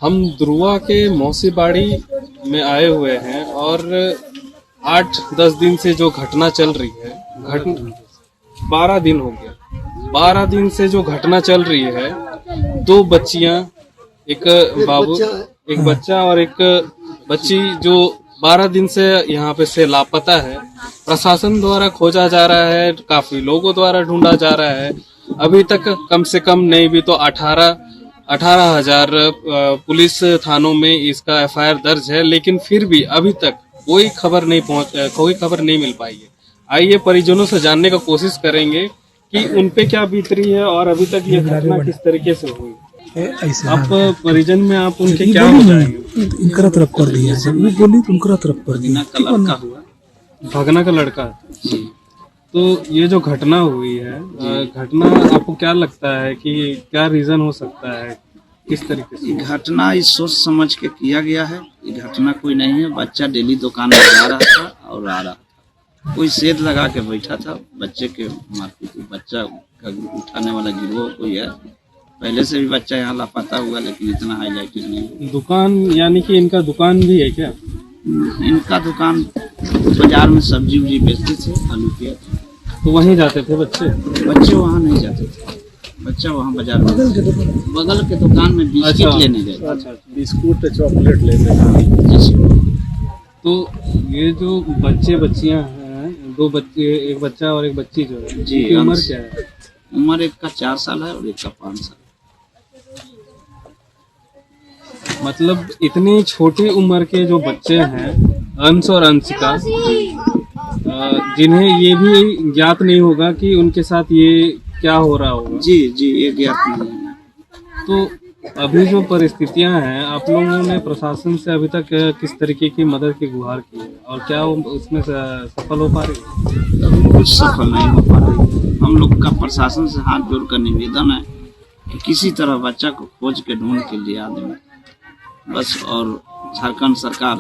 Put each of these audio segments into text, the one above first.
हम ध्रुवा के मौसीबाड़ी में आए हुए हैं और 8-10 दिन से जो घटना चल रही है, 12 दिन हो गया। 12 दिन से जो घटना चल रही है, 2 बच्चियां, एक बाबू, एक बच्चा और एक बच्ची जो 12 दिन से यहाँ पे से लापता है। प्रशासन द्वारा खोजा जा रहा है, काफी लोगों द्वारा ढूंढा जा रहा है। अभी तक कम से कम नहीं भी तो 18,000 पुलिस थानों में इसका एफआईआर दर्ज है, लेकिन फिर भी अभी तक कोई खबर नहीं मिल पाई है। आइए परिजनों से जानने का कोशिश करेंगे कि उनपे क्या बीत रही है और अभी तक ये घटना किस तरीके से हुई। आप परिजन में आप उनके क्या हो जाएंगे? इनकरा तरफ कर दिया, जब भी बोली तो उनकरा तरफ कर दिया। भगना का लड़का। तो ये जो घटना हुई है, घटना आपको क्या लगता है कि क्या रीजन हो सकता है, किस तरीके से? घटना इस सोच समझ के किया गया है। ये घटना कोई नहीं है। बच्चा डेली दुकान में जा रहा था और आ रहा था। कोई सेद लगा के बैठा था, बच्चे के मारपीट, बच्चा उठाने वाला गिरोह कोई है। पहले से भी बच्चा यहाँ लापता हुआ, लेकिन इतना हाईलाइटेड नहीं। दुकान यानी कि इनका दुकान भी है क्या? इनका दुकान बाजार में सब्जी उब्जी बेचते थे, आलू प्याज। तो वहीं जाते थे बच्चे? बच्चे वहाँ नहीं जाते थे। बच्चा वहाँ बाजार में बगल के दुकान में बिस्किट लेने गए। अच्छा, बिस्कुट चॉकलेट लेने गए। तो ये जो बच्चियां हैं, 2 बच्चे, एक बच्चा और एक बच्ची जो है, जी, उम्र क्या है? उम्र एक का 4 साल है और एक का 5 साल। मतलब इतनी छोटी उम्र के जो बच्चे हैं, अंश और अंशिका, जिन्हें ये भी ज्ञात नहीं होगा कि उनके साथ ये क्या हो रहा होगा। जी, ये ज्ञात नहीं है। तो अभी जो परिस्थितियां हैं, आप लोगों ने प्रशासन से अभी तक किस तरीके की मदद की गुहार की है और क्या उसमें सफल हो पा रही है? अभी कुछ सफल नहीं हो पा रही। हम लोग का प्रशासन से हाथ जोड़कर निवेदन है कि किसी तरह बच्चा को खोज के ढूंढ के लिया दें बस। और झारखंड सरकार,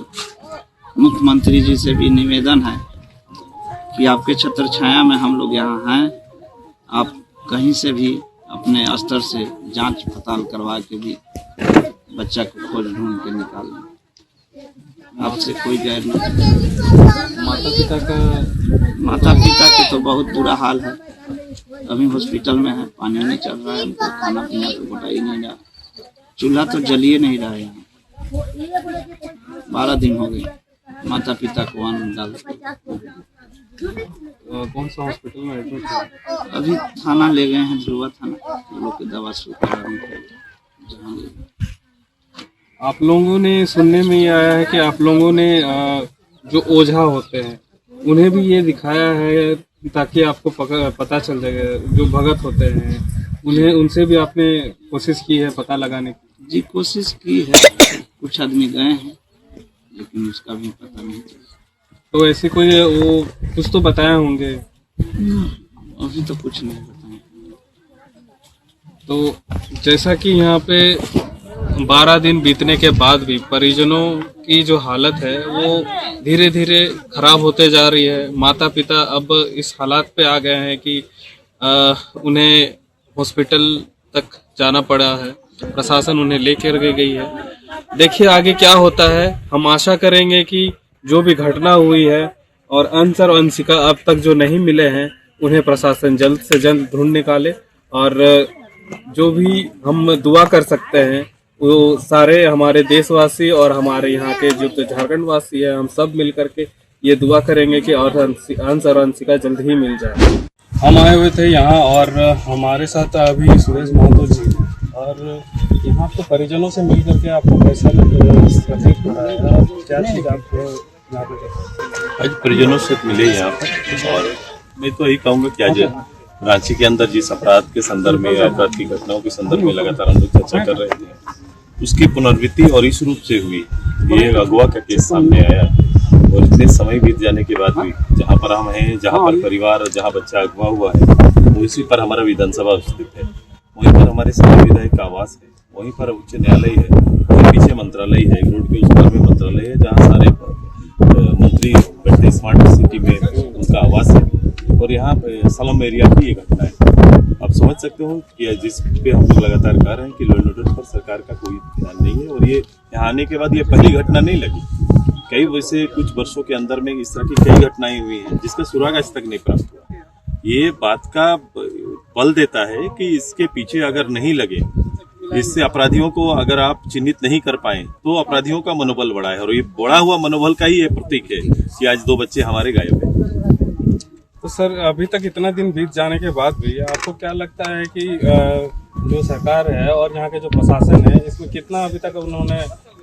मुख्यमंत्री जी से भी निवेदन है कि आपके छत्र छाया में हम लोग यहाँ हैं, आप कहीं से भी अपने स्तर से जांच पड़ताल करवा के भी बच्चा को खोज ढूंढ के निकाल दें। आपसे कोई गैर नहीं। माता पिता की तो बहुत बुरा हाल है। अभी हॉस्पिटल में है, पानी नहीं चल रहा है, उनको खाना पीना तो घटा ही नहीं रहा, चूल्हा तो जलिए नहीं रहा है। यहाँ 12 दिन हो गए माता पिता को अन्न डाल। कौन सा हॉस्पिटल में एडमिट है? अभी थाना ले गए हैं, ध्रुवा थाना। लोग की दवा जहाँ ले। आप लोगों ने सुनने में ये आया है कि आप लोगों ने जो ओझा होते हैं उन्हें भी ये दिखाया है ताकि आपको पता चल जाए। जो भगत होते हैं उनसे भी आपने कोशिश की है पता लगाने की? जी, कोशिश की है। कुछ आदमी गए हैं लेकिन उसका भी पता नहीं चला। तो ऐसे कोई वो कुछ तो बताए होंगे? अभी तो कुछ नहीं बताए। तो जैसा कि यहाँ पे 12 दिन बीतने के बाद भी परिजनों की जो हालत है वो धीरे धीरे खराब होते जा रही है। माता पिता अब इस हालात पे आ गए हैं कि उन्हें हॉस्पिटल तक जाना पड़ा है। प्रशासन उन्हें लेकर गई है। देखिए आगे क्या होता है। हम आशा करेंगे कि जो भी घटना हुई है और अंश और अंशिका अब तक जो नहीं मिले हैं उन्हें प्रशासन जल्द से जल्द ढूंढ निकाले। और जो भी हम दुआ कर सकते हैं वो सारे हमारे देशवासी और हमारे यहाँ के जो झारखंड वासी है, हम सब मिल करके ये दुआ करेंगे कि और अंश और अंशिका जल्द ही मिल जाए। हम आए हुए थे यहाँ और हमारे साथ अभी सुरेश महतो जी, और यहाँ तो परिजनों से मिल करके आपको कैसा प्रतीत हो रहा है? क्या चीज़ आपको यहाँ पे? आज परिजनों से मिले यहाँ पर, और मैं तो यही कहूँगा कि आज रांची के अंदर जिस अपराध के संदर्भ में, अपराध की घटनाओं के संदर्भ में लगातार हम लोग चर्चा कर रहे थे, उसकी पुनरावृत्ति और इस रूप से हुई। ये अगवा का केस सामने आया और इतने समय बीत जाने के बाद भी जहाँ पर हम हैं, जहाँ पर परिवार और जहाँ बच्चा अगवा हुआ है, उसी पर हमारा विधानसभा स्थित है, वहीं पर हमारे सभी विधायक का आवास है, वहीं पर उच्च न्यायालय है, वहीं पीछे मंत्रालय है, एक रोड के उस पार में मंत्रालय है जहाँ सारे मंत्री बैठे स्मार्ट सिटी में उनका आवास है। और यहाँ पे सलम एरिया की ये घटना है। आप समझ सकते हो कि जिस पे हम लोग लगातार कह रहे हैं कि लॉ एंड ऑर्डर पर सरकार का कोई ध्यान नहीं है, और ये यहाँ आने के बाद ये पहली घटना नहीं लगी। कई वैसे कुछ वर्षों के अंदर में इस तरह की कई घटनाएं हुई हैं जिसका सुराग आज तक नहीं प्राप्त हुआ। ये बात का बल देता है कि इसके पीछे अगर नहीं लगे, इससे अपराधियों को अगर आप चिन्हित नहीं कर पाए तो अपराधियों का मनोबल बढ़ा है, और ये बढ़ा हुआ मनोबल का ही ये प्रतीक है कि आज 2 बच्चे हमारे गायब हैं। तो सर, अभी तक इतना दिन बीत जाने के बाद भी आपको क्या लगता है कि जो सरकार है और यहाँ के जो प्रशासन है, इसमें कितना अभी तक उन्होंने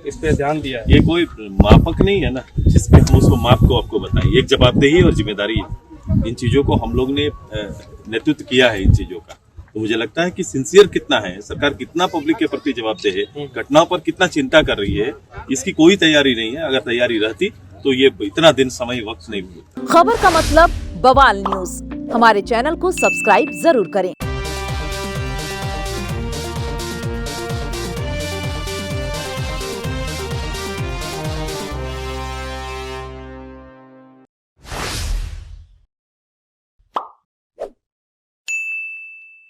इस पे ध्यान दिया है? ये कोई मापक नहीं है ना जिसपे हम उसको माप को आपको बताएं। एक जवाबदेही और जिम्मेदारी है। इन चीजों को हम लोग ने नेतृत्व किया है इन चीजों का, तो मुझे लगता है कि सिंसियर कितना है, सरकार कितना पब्लिक के प्रति जवाबदेह है, घटनाओं पर कितना चिंता कर रही है, इसकी कोई तैयारी नहीं है। अगर तैयारी रहती तो ये इतना दिन समय वक्त नहीं मिलता। खबर का मतलब बवाल न्यूज, हमारे चैनल को सब्सक्राइब जरूर करें।